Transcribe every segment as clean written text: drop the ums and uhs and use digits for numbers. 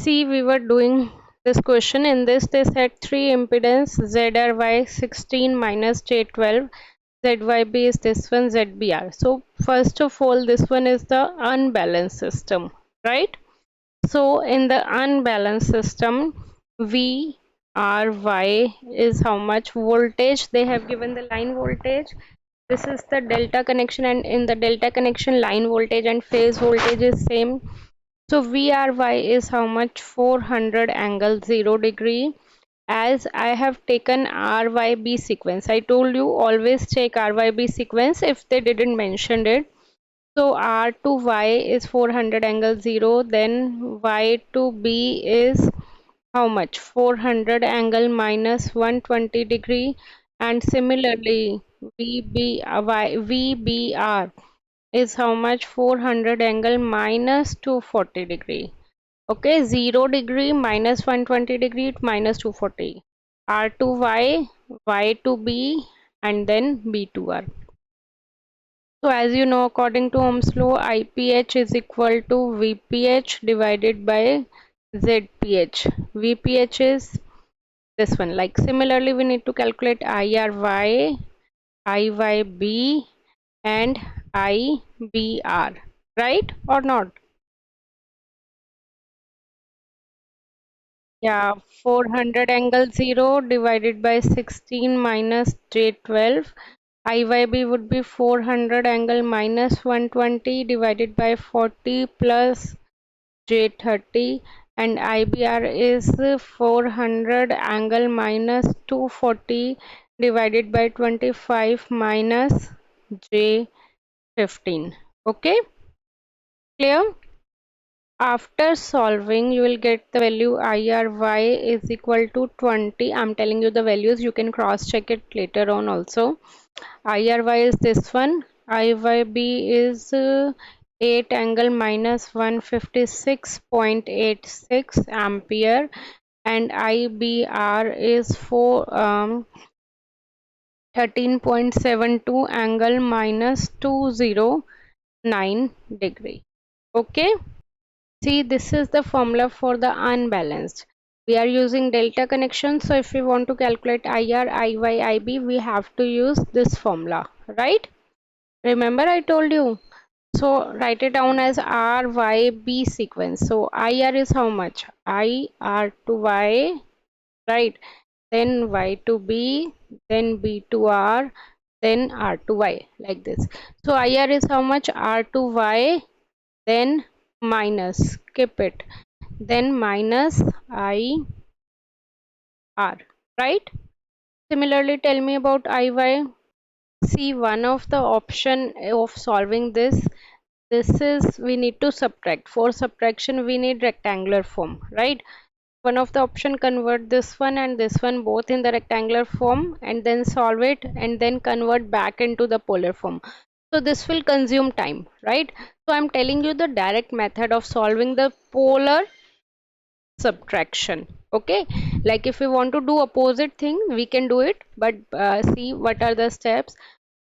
See, we were doing this question. In this, they said three impedance ZRY 16 minus J12, ZYB is this one, ZBR. So first of all, this one is the unbalanced system, right? So in the unbalanced system, VRY is how much voltage they have given, the line voltage. This is the delta connection, and in the delta connection, line voltage and phase voltage is same. So VRY is how much? 400 angle 0 degree. As I have taken RYB sequence, I told you always check RYB sequence if they didn't mention it. So R to Y is 400 angle 0, then Y to B is how much? 400 angle minus 120 degree, and similarly VBR is how much? 400 angle minus 240 degree. Okay, 0 degree minus 120 degree minus 240. R to Y, Y to B, and then B to R. So as you know, according to Ohm's law, IPH is equal to VPH divided by ZPH. VPH is this one. Like similarly, we need to calculate IRY, IYB, and IBR, right or not? Yeah, 400 angle 0 divided by 16 minus J12. IYB would be 400 angle minus 120 divided by 40 plus J30, and IBR is 400 angle minus 240 divided by 25 minus J15. Okay, clear? After solving, you will get the value IRY is equal to 20. I'm telling you the values, you can cross check it later on also. IRY is this one, IYB is 8 angle minus 156.86 ampere, and IBR is 13.72 angle minus 209 degree. Okay. See, this is the formula for the unbalanced. We are using delta connection, so if we want to calculate IR, IY, IB, we have to use this formula, right? Remember I told you. So write it down as RYB sequence. So IR is how much? IR to Y, right? Then Y to B, then B to R, then R to Y, like this. So IR is how much? R to Y, then minus, skip it, then minus IR, right? Similarly, tell me about IY. See, one of the option of solving this is we need to subtract. For subtraction, we need rectangular form, right? One of the option, convert this one and this one both in the rectangular form, and then solve it, and then convert back into the polar form. So this will consume time, right? So I'm telling you the direct method of solving the polar subtraction. Okay, like if we want to do opposite thing, we can do it, but see what are the steps.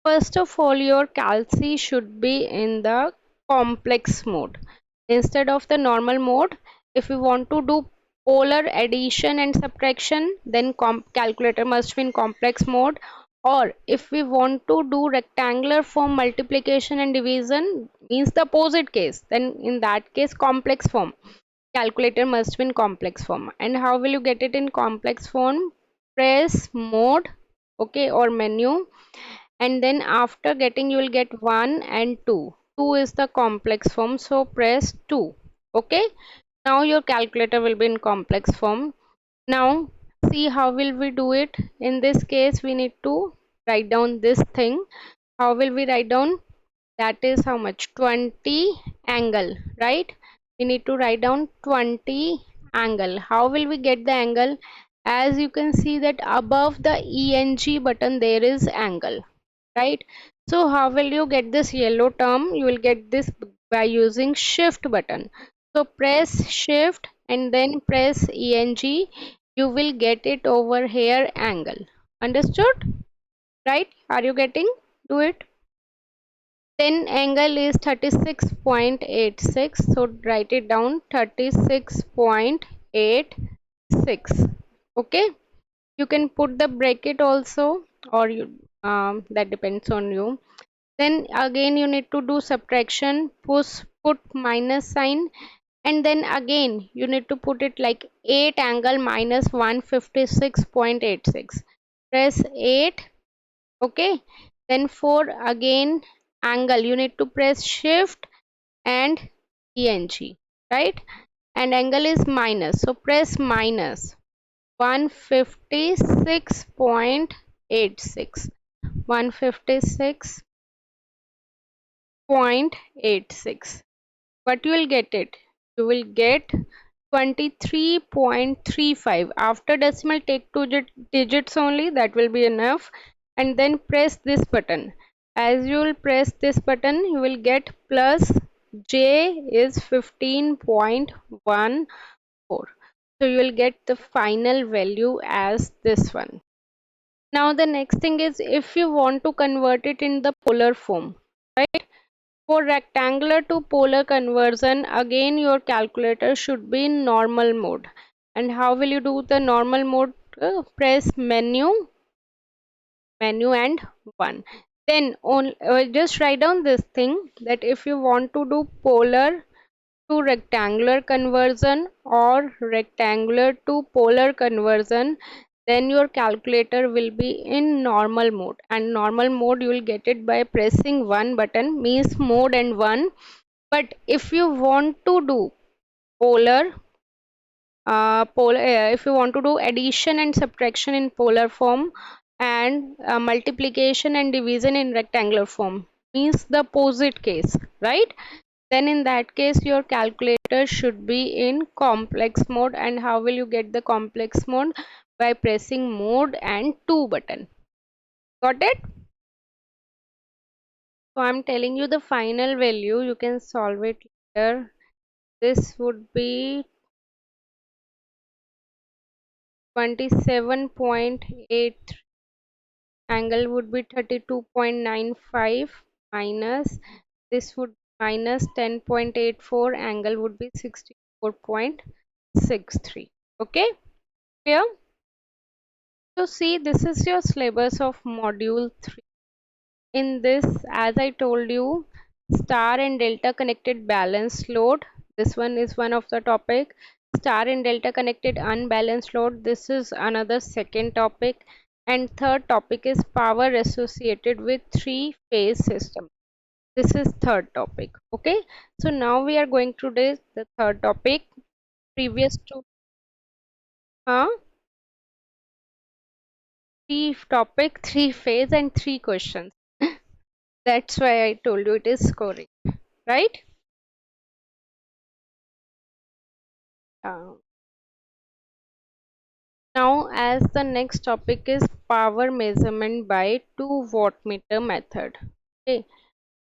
First of all, your calci should be in the complex mode instead of the normal mode. If we want to do polar addition and subtraction, then calculator must be in complex mode. Or if we want to do rectangular form multiplication and division, means the opposite case, then in that case complex form, calculator must be in complex form. And how will you get it in complex form? Press mode, okay, or menu, and then after getting, you will get 1 and 2. 2 is the complex form, so press 2. Okay, now your calculator will be in complex form. Now see how will we do it. In this case, we need to write down this thing. How will we write down? That is how much? 20 angle, right? We need to write down 20 angle. How will we get the angle? As you can see that above the ENG button there is angle, right? So how will you get this yellow term? You will get this by using shift button. So press shift and then press ENG. You will get it over here, angle. Understood? Right? Are you getting? Do it. Then angle is 36.86, so write it down, 36.86. Okay, you can put the bracket also, or you that depends on you. Then again you need to do subtraction, put minus sign, and then again you need to put it like 8 angle minus 156.86. Press 8. Okay, then for again angle you need to press shift and eng, right? And angle is minus, so press minus 156.86, 156.86. But you will get it, you will get 23.35. After decimal take two digits only, that will be enough. And then press this button. As you will press this button, you will get plus j is 15.14. So you will get the final value as this one. Now the next thing is, if you want to convert it in the polar form, right? For rectangular to polar conversion, again your calculator should be in normal mode. And how will you do the normal mode? Press menu and 1. Then just write down this thing, that if you want to do polar to rectangular conversion or rectangular to polar conversion, then your calculator will be in normal mode. And normal mode you will get it by pressing one button, means mode and 1. But if you want to do polar, if you want to do addition and subtraction in polar form, and multiplication and division in rectangular form, means the opposite case, right? Then in that case your calculator should be in complex mode. And how will you get the complex mode? By pressing mode and 2 button. Got it? So I'm telling you the final value, you can solve it later. This would be 27.83, angle would be 32.95, minus this would minus 10.84, angle would be 64.63. Okay, clear? So see, this is your syllabus of module 3. In this, as I told you, star and delta connected balanced load, this one is one of the topic. Star and delta connected unbalanced load, this is another second topic. And third topic is power associated with three-phase system. This is third topic. Okay, so now we are going to do the third topic. Previous to three topic, three phase and three questions. That's why I told you it is scoring, right? Uh, Now as the next topic is power measurement by 2 wattmeter method. Okay,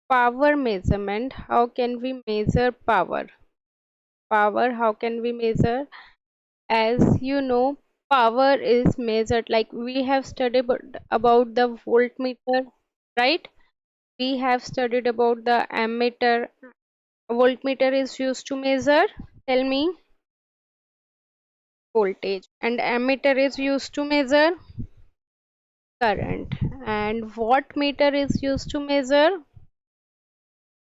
power measurement, how can we measure power? How can we measure? As you know, power is measured, like we have studied about the voltmeter, right? We have studied about the ammeter. Voltmeter is used to measure, tell me, voltage, and ammeter is used to measure current, and wattmeter is used to measure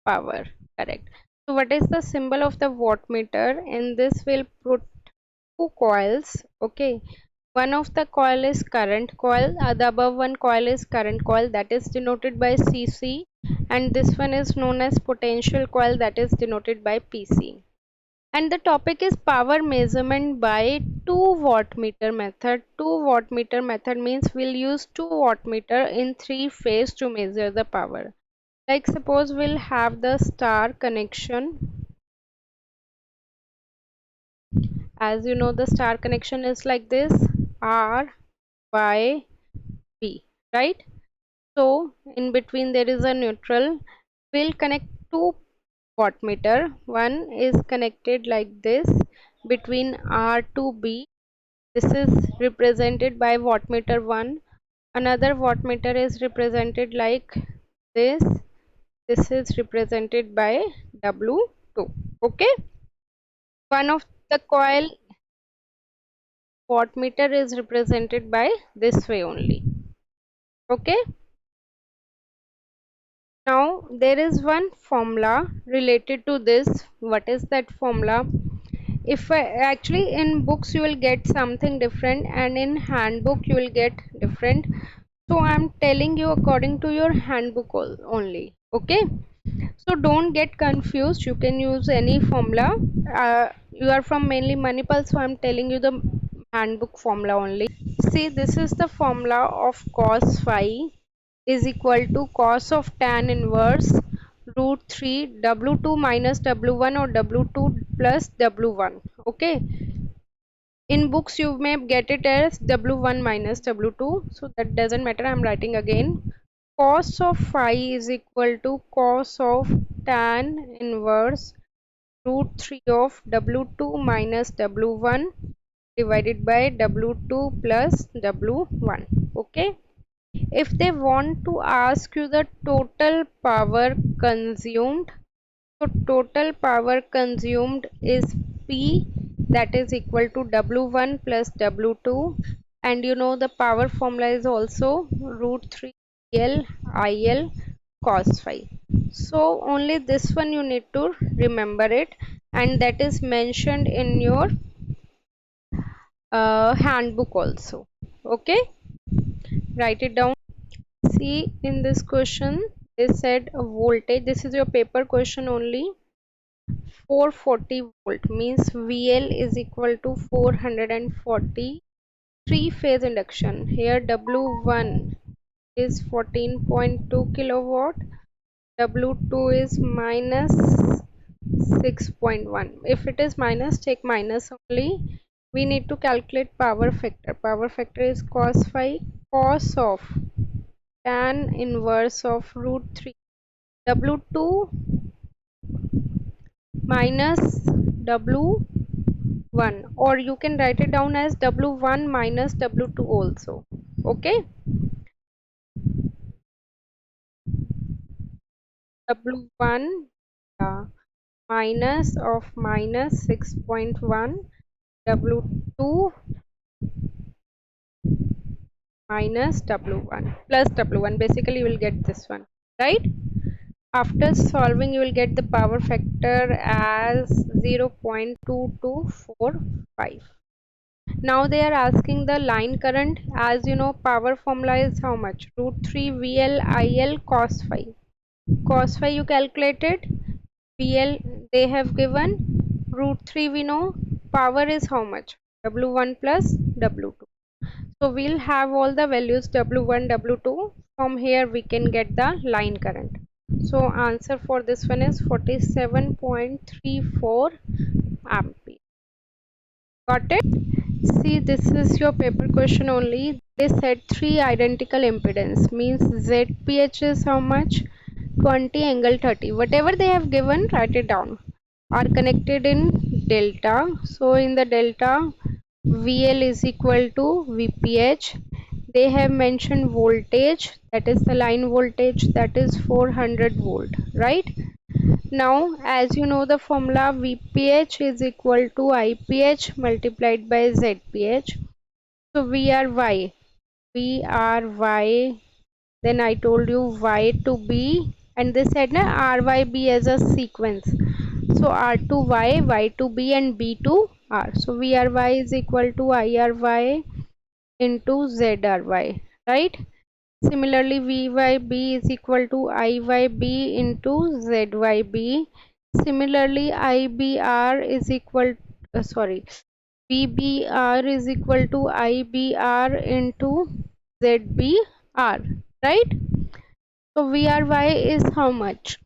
power. Correct. So what is the symbol of the wattmeter? In this we'll put two coils. Okay, one of the coil is current coil, the above one coil is current coil, that is denoted by cc, and this one is known as potential coil, that is denoted by pc. And the topic is power measurement by 2 wattmeter method. 2 wattmeter method means we'll use 2 wattmeter in 3 phase to measure the power. Like suppose we'll have the star connection. As you know, the star connection is like this, R, Y, B, right? So in between there is a neutral. We'll connect two wattmeter. One is connected like this between R to B. This is represented by wattmeter 1. Another wattmeter is represented like this This is represented by W2. Okay. One of the coil wattmeter is represented by this way only. Okay. Now there is one formula related to this. What is that formula? If actually in books you will get something different and in handbook you will get different, so I am telling you according to your handbook only. Okay, so don't get confused, you can use any formula. You are from mainly Manipal, so I am telling you the handbook formula only. See, this is the formula of cos phi is equal to cos of tan inverse root 3 W2 minus W1 or W2 plus W1. Okay, in books you may get it as W1 minus W2, so that doesn't matter, I'm writing again. Cos of phi is equal to cos of tan inverse root 3 of W2 minus W1 divided by W2 plus W1. Okay, if they want to ask you the total power consumed, so total power consumed is P, that is equal to W1 plus W2, and you know the power formula is also root 3 L IL cos phi. So only this one you need to remember it, and that is mentioned in your handbook also. Okay, write it down. See, in this question they said a voltage, this is your paper question only. 440 volt means VL is equal to 440 three-phase induction. Here W1 is 14.2 kilowatt, W2 is minus 6.1. If it is minus, take minus only. We need to calculate power factor. Power factor is cos phi, cos of tan inverse of root 3 W2 minus W1, or you can write it down as W1 minus W2 also. Okay, W1 minus of minus 6.1, W2 minus W1 plus W1, basically you will get this one, right? After solving you will get the power factor as 0.2245. Now they are asking the line current. As you know, power formula is how much? Root 3 VL IL cos phi. Cos phi you calculated, VL they have given, root 3 we know, power is how much? W1 plus W2. So we'll have all the values W1, W2. From here we can get the line current. So answer for this one is 47.34 ampere. Got it? See, this is your paper question only. They said three identical impedance means ZPH is how much? 20 angle 30. Whatever they have given, write it down. Are connected in delta. So in the delta, VL is equal to VPH. They have mentioned voltage, that is the line voltage, that is 400 volt, right? Now, as you know the formula, VPH is equal to IPH multiplied by ZPH. So V R Y, then I told you Y to B, and they said na RYB as a sequence. So R to Y, Y to B, and B to R. So VRY is equal to IRY into ZRY, right? Similarly, VYB is equal to IYB into ZYB. Similarly, IBR is equal, VBR is equal to IBR into ZBR, right? So VRY is how much?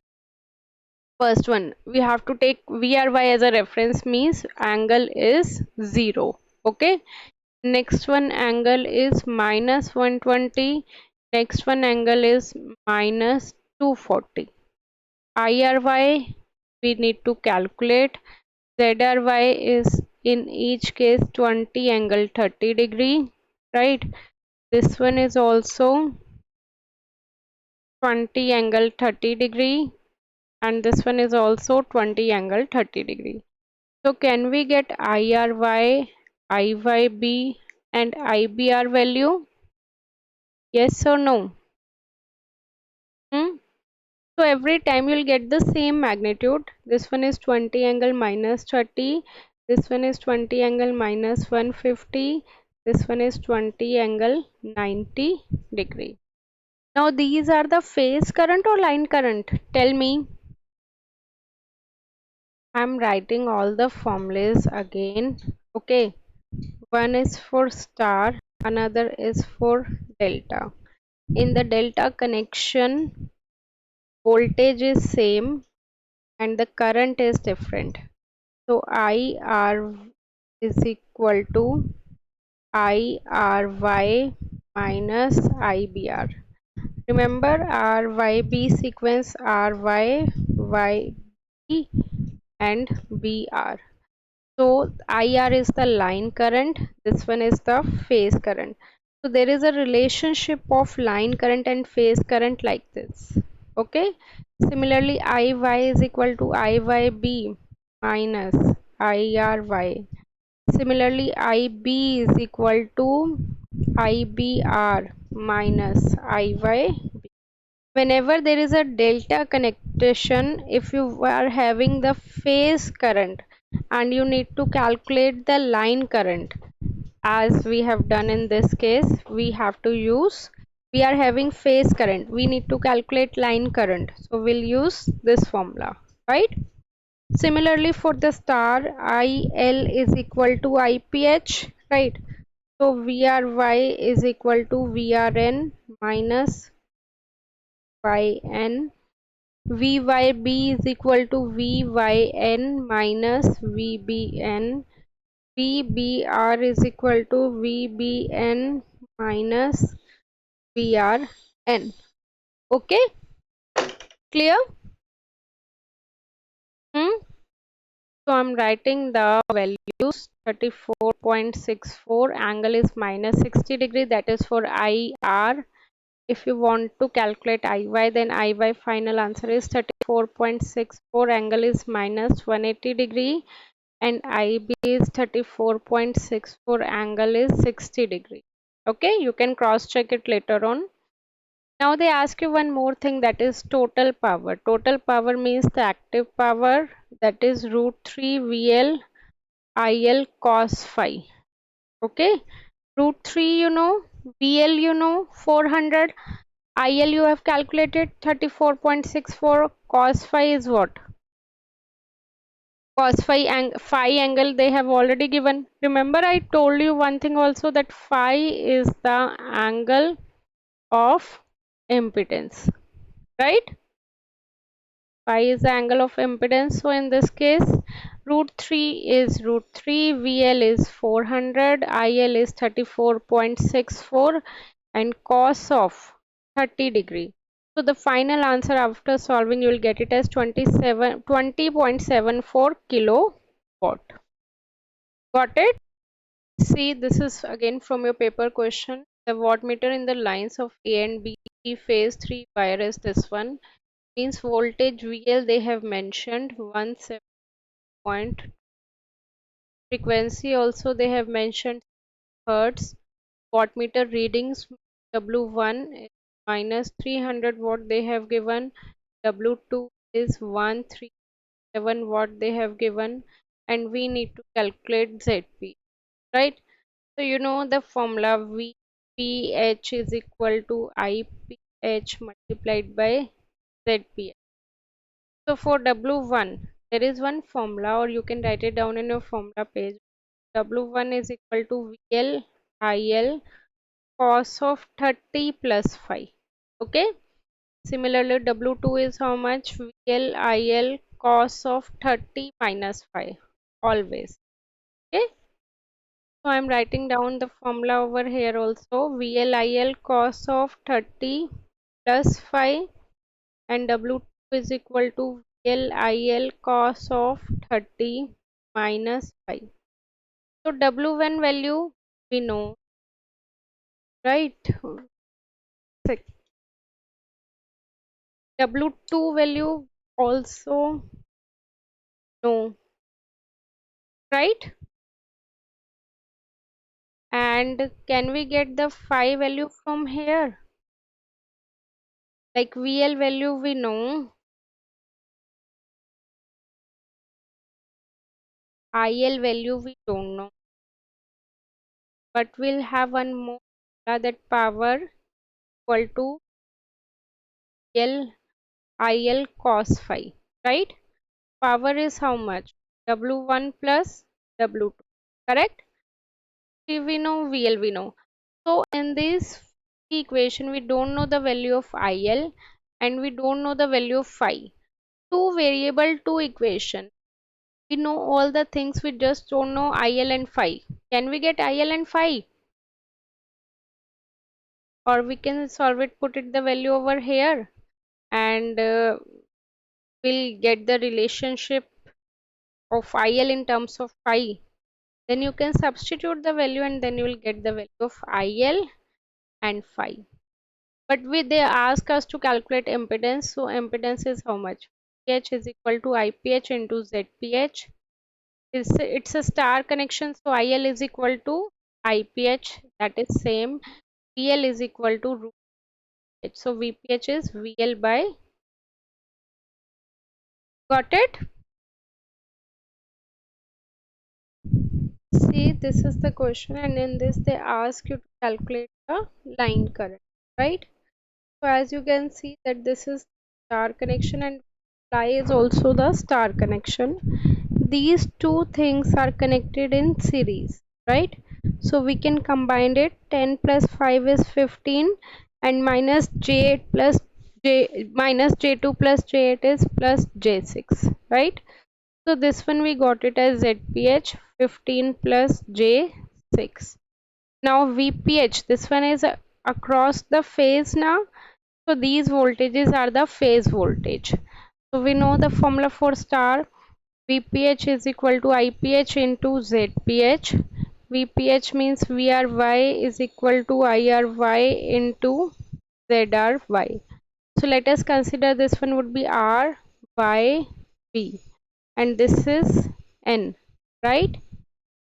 First one, we have to take VRY as a reference, means angle is 0. Okay. Next one angle is minus 120. Next one angle is minus 240. IRY we need to calculate. ZRY is in each case 20 angle 30 degree, right? This one is also 20 angle 30 degree, and this one is also 20 angle 30 degree. So can we get IRY, IYB and IBR value? Yes or no? Hmm? So every time you'll get the same magnitude. This one is 20 angle minus 30. This one is 20 angle minus 150. This one is 20 angle 90 degree. Now these are the phase current or line current? Tell me. I'm writing all the formulas again. Okay. One is for star, another is for delta. In the delta connection, voltage is same and the current is different. So IR is equal to IRY minus IBR. Remember RYB sequence RY, YB and BR. So IR is the line current, this one is the phase current. So there is a relationship of line current and phase current like this. Okay. Similarly, IY is equal to IYB minus IRY. Similarly, IB is equal to IBR minus IY. Whenever there is a delta connection, if you are having the phase current and you need to calculate the line current, as we have done in this case, we are having phase current, we need to calculate line current, so we'll use this formula, right? Similarly, for the star, IL is equal to IPH, right? So VRY is equal to VRN minus YN. VYB is equal to VYN minus VBN. VBR is equal to VBN minus VRN. Okay, clear? Hmm? So I'm writing the values. 34.64 angle is minus 60 degree, that is for IR. If you want to calculate IY, then IY final answer is 34.64 angle is minus 180 degree and IB is 34.64 angle is 60 degree. Okay, you can cross check it later on. Now they ask you one more thing, that is total power. Total power means the active power, that is root 3 VL IL cos phi. Okay, root 3 you know, VL you know 400, IL you have calculated 34.64, cos phi is what? Cos phi angle they have already given. Remember I told you one thing also, that phi is the angle of impedance, right? Phi is the angle of impedance. So in this case, root 3 is root 3, VL is 400, IL is 34.64 and cos of 30 degree. So the final answer after solving, you will get it as 20.74 kilowatt. Got it? See, this is again from your paper question. The wattmeter in the lines of A and B phase 3 wire is this one. Means voltage VL they have mentioned 17 point. Frequency also they have mentioned hertz. Wattmeter readings W1 is minus 300 watt they have given. W2 is 137 watt they have given, and we need to calculate ZP, right? So you know the formula VPH is equal to IPH multiplied by ZP. So for W1, there is one formula, or you can write it down in your formula page. W1 is equal to VL IL cos of 30 plus phi. Okay. Similarly, W2 is how much? VL IL cos of 30 minus phi. Always. Okay. So I'm writing down the formula over here also. VL IL cos of 30 plus phi, and W2 is equal to VL cos of 30 minus phi. So W1 value we know, right? W2 value also no, right? And can we get the phi value from here? Like VL value we know, IL value we don't know, but we'll have one more that power equal to L IL cos phi, right? Power is how much? W1 plus W2, correct? V we know, VL we know. So in this equation, we don't know the value of IL and we don't know the value of phi. Two variable, two equation. We know all the things, we just don't know IL and phi. Can we get IL and phi? Or we can solve it, put it the value over here and we'll get the relationship of IL in terms of phi. Then you can substitute the value and then you will get the value of IL and phi. But they ask us to calculate impedance. So impedance is how much? PH is equal to IPH into ZPH. It's a star connection, so IL is equal to IPH, that is same. VL is equal to root H. So VPH is VL by, got it? See, this is the question, and in this they ask you to calculate the line current, right? So as you can see that this is star connection and fly is also the star connection. These two things are connected in series, right? So we can combine it. 10 plus 5 is 15 and minus j8 plus j minus j2 plus j8 is plus j6, right? So this one we got it as ZPH 15 plus j6. Now VPH, this one is across the phase now. So these voltages are the phase voltage. So we know the formula for star. VPH is equal to IPH into ZPH. VPH means VRY is equal to IRY into ZRY. So let us consider this one would be R, Y, B, and this is N, right?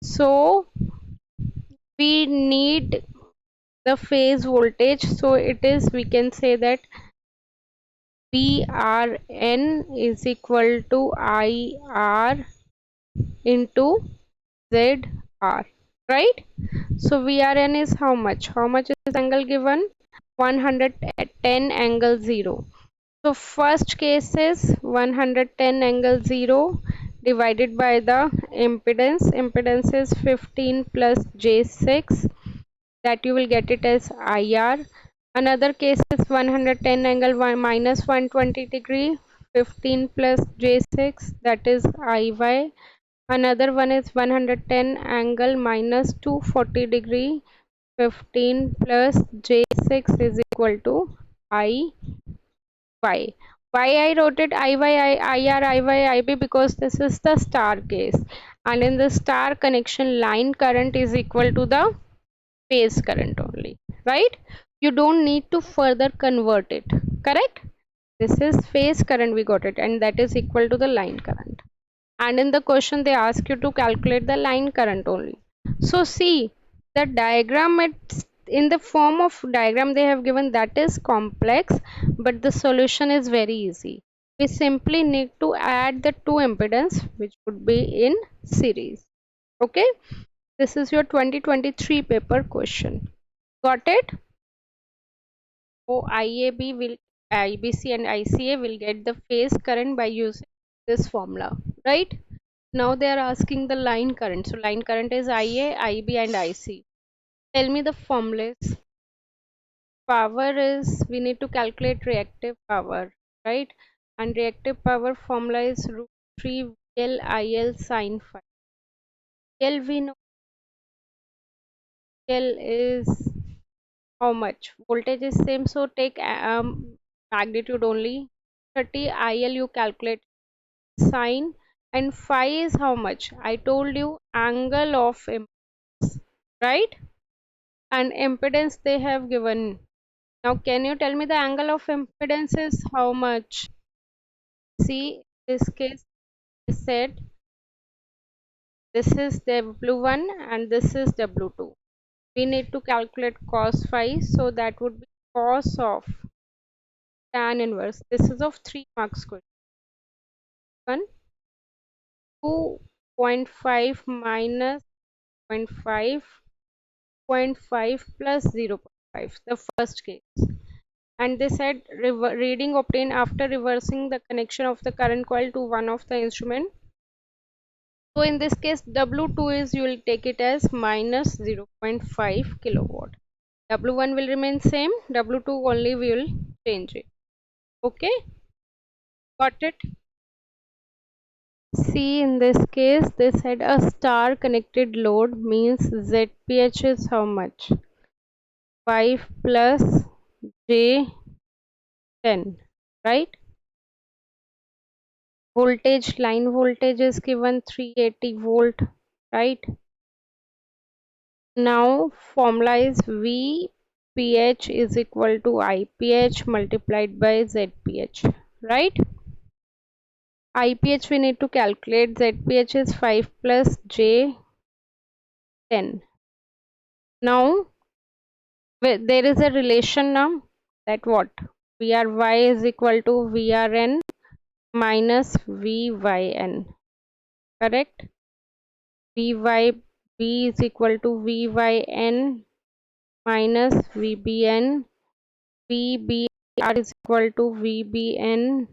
So we need the phase voltage. So it is, we can say that VRN is equal to IR into ZR, right? So VRN is how much? How much is angle given? 110 angle 0. So first case is 110 angle 0 divided by the impedance. Impedance is 15 plus j6, that you will get it as IR. Another case is 110 angle 1 minus 120 degree, 15 plus j6, that is IY. Another one is 110 angle minus 240 degree, 15 plus j6 is equal to IY. Why I wrote it IY, IR, IY, IB? Because this is the star case, and in the star connection, line current is equal to the phase current only, right? You don't need to further convert it, correct? This is phase current, we got it, and that is equal to the line current. And in the question they ask you to calculate the line current only. So see, the diagram, it's in the form of diagram they have given, that is complex, but the solution is very easy. We simply need to add the two impedance which would be in series. Okay, this is your 2023 paper question. Got it? So IAB will, IBC and ICA will get the phase current by using this formula, right? Now they are asking the line current. So line current is IA, IB and IC. Tell me the formulas. Power is, we need to calculate reactive power, right? And reactive power formula is root 3 VL IL sin phi. L we know, L is how much? Voltage is same, so take magnitude only. 30 IL you calculate sine, and phi is how much? I told you angle of impedance, right? And impedance they have given Now can you tell me the angle of impedance is how much? See, in this case I said this is W1 and this is W2. We need to calculate cos phi, so that would be cos of tan inverse. This is of 3 marks question. 2.5 minus 0.5, 0.5 plus 0.5, the first case. And they said reading obtained after reversing the connection of the current coil to one of the instrument. So in this case W2 is, you will take it as minus 0.5 kilowatt. W1 will remain same, W2 only we will change it. Okay, got it? See, in this case they said a star connected load means ZPH is how much? 5 plus J 10, right? Voltage, line voltage is given 380 volt, right? Now formula is VPH is equal to IPH multiplied by ZPH, right? IPH we need to calculate. ZPH is 5 plus J 10. Now there is a relation now, that what? VRY is equal to VRN minus VYN, correct? VYB is equal to VYN minus VBN. VBR is equal to VBN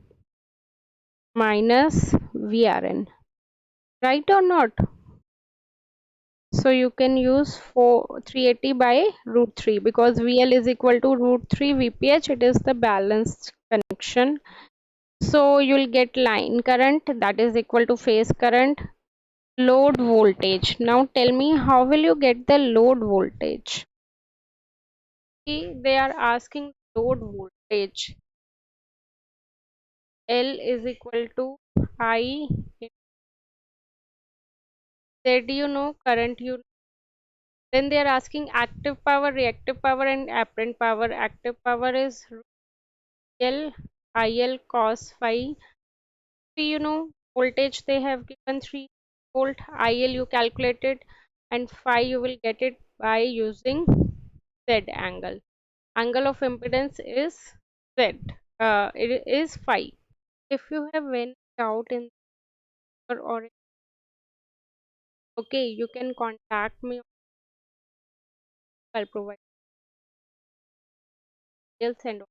minus VRN, right or not? So you can use 380 by root 3, because VL is equal to root 3 VPH. It is the balanced connection. So you will get line current, that is equal to phase current, load voltage. Now tell me, how will you get the load voltage? See, they are asking load voltage. L is equal to I. Z you know, current you know. Then they are asking active power, reactive power and apparent power. Active power is L IL cos phi. You know, voltage they have given 3 volt. IL you calculated, and phi you will get it by using Z angle. Angle of impedance is Z. It is phi. If you have any doubt in or okay, you can contact me. I'll provide details and